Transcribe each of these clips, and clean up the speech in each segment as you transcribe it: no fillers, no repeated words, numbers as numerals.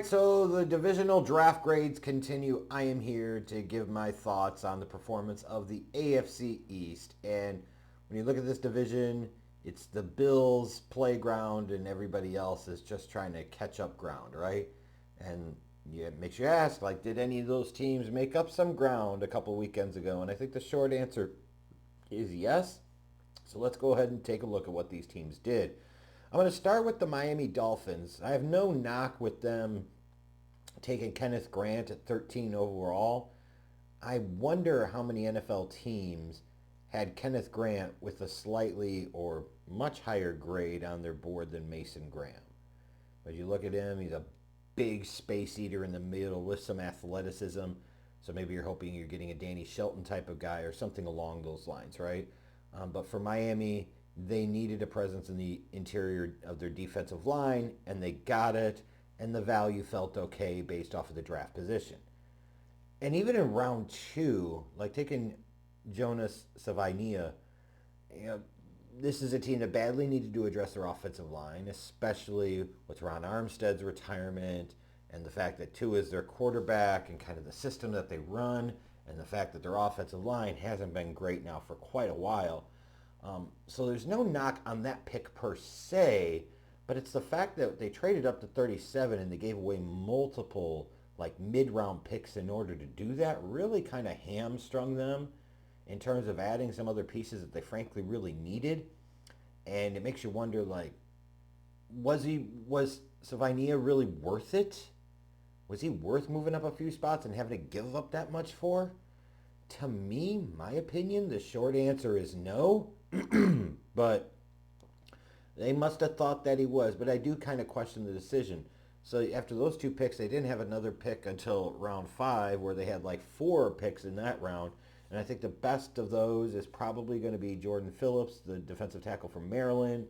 So the divisional draft grades continue. I am here to give my thoughts on the performance of the AFC East. And when you look at this division, it's the Bills' playground, and everybody else is just trying to catch up ground, right? And yeah, it makes you ask, like, did any of those teams make up some ground a couple weekends ago? And I think the short answer is yes. So let's go ahead and take a look at what these teams did. I'm going to start with the Miami Dolphins. I have no knock with them taking Kenneth Grant at 13 overall. I wonder how many NFL teams had Kenneth Grant with a slightly or much higher grade on their board than Mason Graham. But you look at him, he's a big space eater in the middle with some athleticism. So maybe you're hoping you're getting a Danny Shelton type of guy or something along those lines, right? But for Miami, they needed a presence in the interior of their defensive line, and they got it, and the value felt okay based off of the draft position. And even in round two, like taking Jonas Savainia, you know, this is a team that badly needed to address their offensive line, especially with Ron Armstead's retirement and the fact that Tua is their quarterback and kind of the system that they run and the fact that their offensive line hasn't been great now for quite a while. So there's no knock on that pick per se, but it's the fact that they traded up to 37 and they gave away multiple like mid-round picks in order to do that really kind of hamstrung them in terms of adding some other pieces that they frankly really needed. And it makes you wonder, like, was Savainia really worth it? Was he worth moving up a few spots and having to give up that much for? To me, my opinion, the short answer is no. But they must have thought that he was. But I do kind of question the decision. So after those two picks, they didn't have another pick until round 5, where they had like 4 picks in that round. And I think the best of those is probably going to be Jordan Phillips, the defensive tackle from Maryland,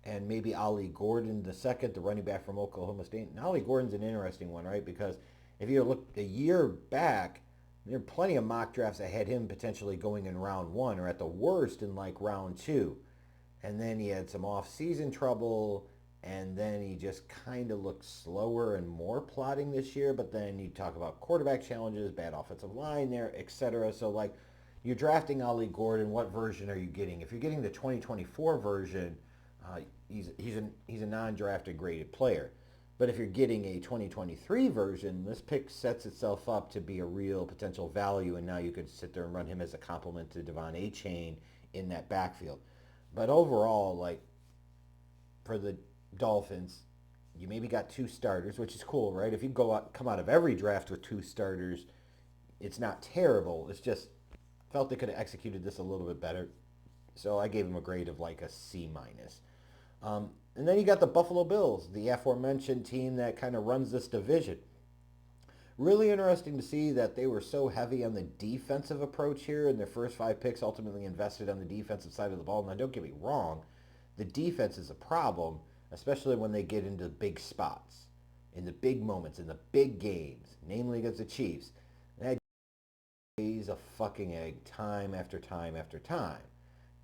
and maybe Ollie Gordon the second, the running back from Oklahoma State. And Ollie Gordon's an interesting one, right? Because if you look a year back, there are plenty of mock drafts that had him potentially going in round 1 or at the worst in like round 2. And then he had some off-season trouble, and then he just kind of looked slower and more plodding this year. But then you talk about quarterback challenges, bad offensive line there, etc. So like, you're drafting Ollie Gordon. What version are you getting? If you're getting the 2024 version, he's a non-drafted graded player. But if you're getting a 2023 version, this pick sets itself up to be a real potential value, and now you could sit there and run him as a complement to Devon Achane in that backfield. But overall, like, for the Dolphins, you maybe got 2 starters, which is cool, right? If you come out of every draft with 2 starters, it's not terrible. It's just felt they could have executed this a little bit better. So I gave them a grade of like a C minus. And then you got the Buffalo Bills, the aforementioned team that kind of runs this division. Really interesting to see that they were so heavy on the defensive approach here, and their first 5 picks ultimately invested on the defensive side of the ball. Now, don't get me wrong, the defense is a problem, especially when they get into big spots, in the big moments, in the big games, namely against the Chiefs. That lays a fucking egg time after time after time.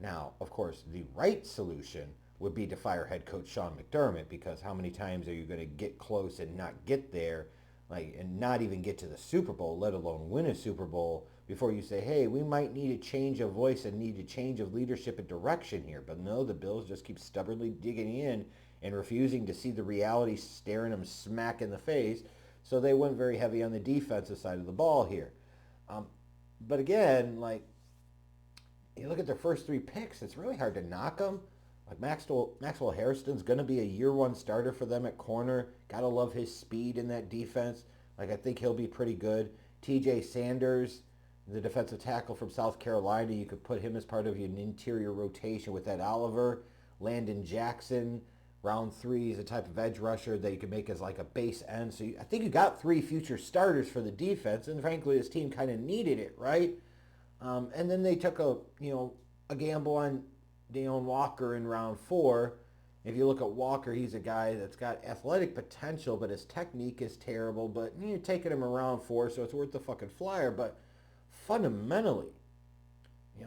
Now, of course, the right solution would be to fire head coach Sean McDermott, because how many times are you going to get close and not get there, like, and not even get to the Super Bowl, let alone win a Super Bowl, before you say, hey, we might need a change of voice and need a change of leadership and direction here. But no, the Bills just keep stubbornly digging in and refusing to see the reality staring them smack in the face. So they went very heavy on the defensive side of the ball here. But again, like, you look at their first 3 picks, it's really hard to knock them. Like Maxwell Hairston's going to be a year 1 starter for them at corner. Got to love his speed in that defense. Like, I think he'll be pretty good. TJ Sanders, the defensive tackle from South Carolina, you could put him as part of an interior rotation with Ed Oliver. Landon Jackson, round 3, is a type of edge rusher that you could make as like a base end. So I think you got 3 future starters for the defense, and frankly, this team kind of needed it, right? And then they took a gamble on Deone Walker in round 4. If you look at Walker, he's a guy that's got athletic potential, but his technique is terrible. But you're taking him around 4, so it's worth the fucking flyer. But fundamentally,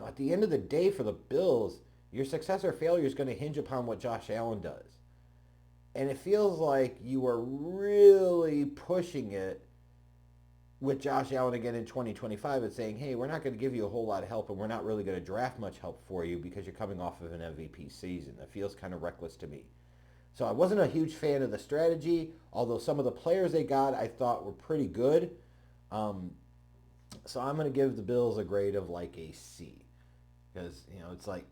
at the end of the day for the Bills, your success or failure is going to hinge upon what Josh Allen does. And it feels like you are really pushing it with Josh Allen again in 2025 and saying, hey, we're not going to give you a whole lot of help and we're not really going to draft much help for you because you're coming off of an MVP season. That feels kind of reckless to me. So I wasn't a huge fan of the strategy, although some of the players they got I thought were pretty good. So I'm going to give the Bills a grade of like a C. Because, it's like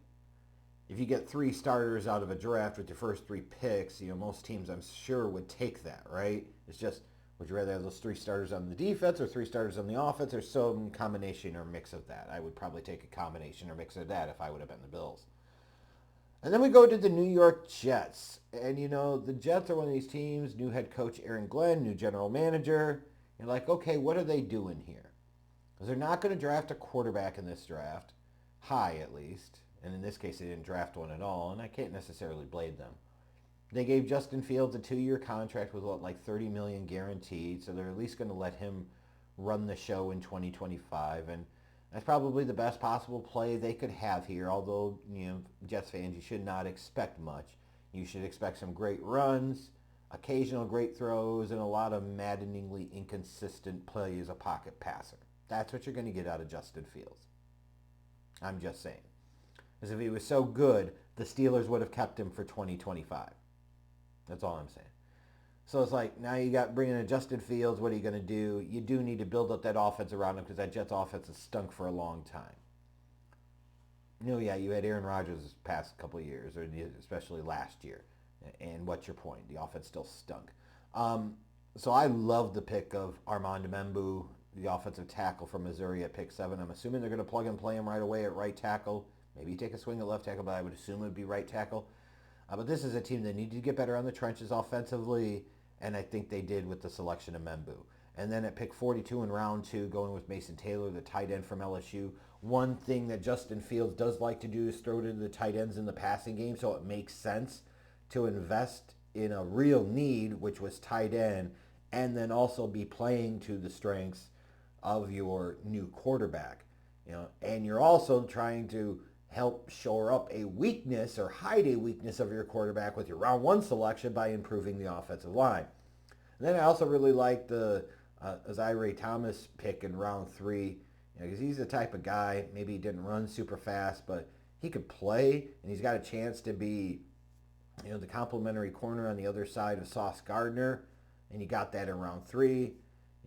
if you get 3 starters out of a draft with your first 3 picks, most teams I'm sure would take that, right? It's just, would you rather have those 3 starters on the defense or 3 starters on the offense or some combination or mix of that? I would probably take a combination or mix of that if I would have been the Bills. And then we go to the New York Jets. And, the Jets are one of these teams, new head coach Aaron Glenn, new general manager. You're like, okay, what are they doing here? Because they're not going to draft a quarterback in this draft, high at least. And in this case, they didn't draft one at all, and I can't necessarily blame them. They gave Justin Fields a 2-year contract with like $30 million guaranteed, so they're at least going to let him run the show in 2025, and that's probably the best possible play they could have here. Although, Jets fans, you should not expect much. You should expect some great runs, occasional great throws, and a lot of maddeningly inconsistent play as a pocket passer. That's what you're going to get out of Justin Fields. I'm just saying. Because if he was so good, the Steelers would have kept him for 2025. That's all I'm saying. So it's like, now you got bringing in Justin Fields. What are you going to do? You do need to build up that offense around him because that Jets offense has stunk for a long time. You had Aaron Rodgers this past couple of years, or especially last year. And what's your point? The offense still stunk. So I love the pick of Armand Membu, the offensive tackle from Missouri at pick 7. I'm assuming they're going to plug and play him right away at right tackle. Maybe take a swing at left tackle, but I would assume it would be right tackle. But this is a team that needed to get better on the trenches offensively, and I think they did with the selection of Membu. And then at pick 42 in round 2, going with Mason Taylor, the tight end from LSU. One thing that Justin Fields does like to do is throw to the tight ends in the passing game, so it makes sense to invest in a real need, which was tight end, and then also be playing to the strengths of your new quarterback. And you're also trying to help shore up a weakness or hide a weakness of your quarterback with your round 1 selection by improving the offensive line. And then I also really like the Zaire Thomas pick in round 3, because he's the type of guy, maybe he didn't run super fast, but he could play, and he's got a chance to be, the complementary corner on the other side of Sauce Gardner, and you got that in round 3.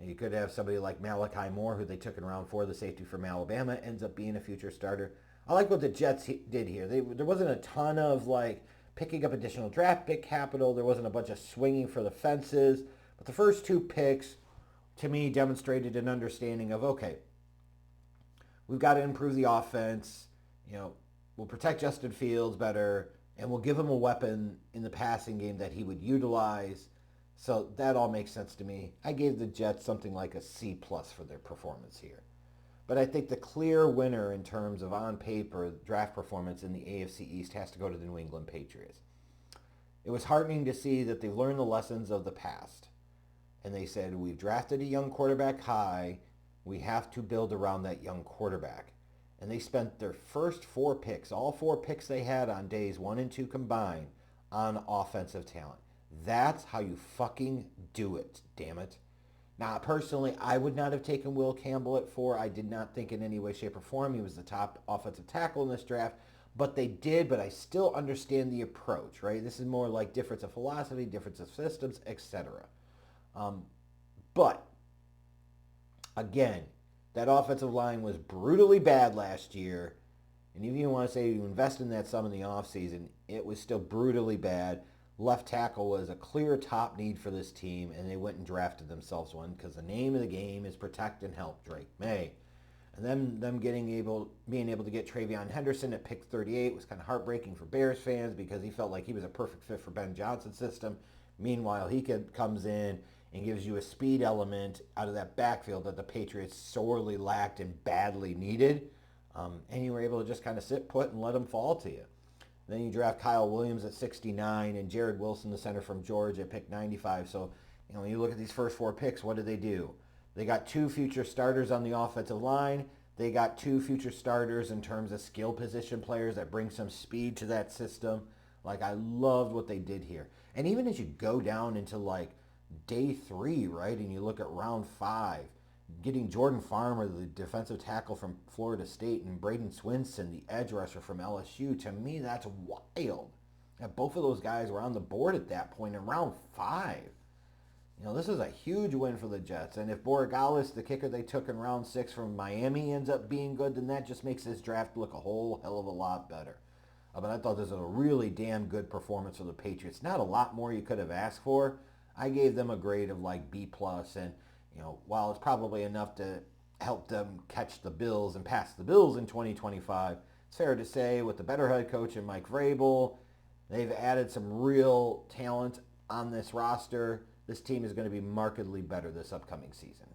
You could have somebody like Malachi Moore, who they took in round 4, the safety from Alabama, ends up being a future starter. I like what the Jets did here. There wasn't a ton of picking up additional draft pick capital. There wasn't a bunch of swinging for the fences. But the first 2 picks, to me, demonstrated an understanding of, okay, we've got to improve the offense. We'll protect Justin Fields better, and we'll give him a weapon in the passing game that he would utilize. So that all makes sense to me. I gave the Jets something like a C+ for their performance here. But I think the clear winner in terms of on paper draft performance in the AFC East has to go to the New England Patriots. It was heartening to see that they've learned the lessons of the past. And they said, we've drafted a young quarterback high. We have to build around that young quarterback. And they spent their first 4 picks, all 4 picks they had on days 1 and 2 combined, on offensive talent. That's how you fucking do it, damn it. Now, personally, I would not have taken Will Campbell at 4. I did not think in any way, shape, or form he was the top offensive tackle in this draft. But they did, but I still understand the approach, right? This is more like difference of philosophy, difference of systems, etc. But, again, that offensive line was brutally bad last year. And even if you want to say you invest in that some in the offseason, it was still brutally bad. Left tackle was a clear top need for this team, and they went and drafted themselves one because the name of the game is protect and help Drake May. And then them being able to get Travion Henderson at pick 38 was kind of heartbreaking for Bears fans because he felt like he was a perfect fit for Ben Johnson's system. Meanwhile, he comes in and gives you a speed element out of that backfield that the Patriots sorely lacked and badly needed. And you were able to just kind of sit put and let him fall to you. Then you draft Kyle Williams at 69 and Jared Wilson, the center from Georgia, at pick 95. So, when you look at these first 4 picks, what did they do? They got 2 future starters on the offensive line. They got 2 future starters in terms of skill position players that bring some speed to that system. I loved what they did here. And even as you go down into like day 3, right, and you look at round 5, getting Jordan Farmer, the defensive tackle from Florida State, and Braden Swinson, the edge rusher from LSU, to me that's wild. And both of those guys were on the board at that point in round 5. This is a huge win for the Jets. And if Borregales, the kicker they took in round 6 from Miami, ends up being good, then that just makes this draft look a whole hell of a lot better. But I thought this was a really damn good performance for the Patriots. Not a lot more you could have asked for. I gave them a grade of like B+. And, while it's probably enough to help them catch the Bills and pass the Bills in 2025, it's fair to say with the better head coach and Mike Vrabel, they've added some real talent on this roster. This team is going to be markedly better this upcoming season.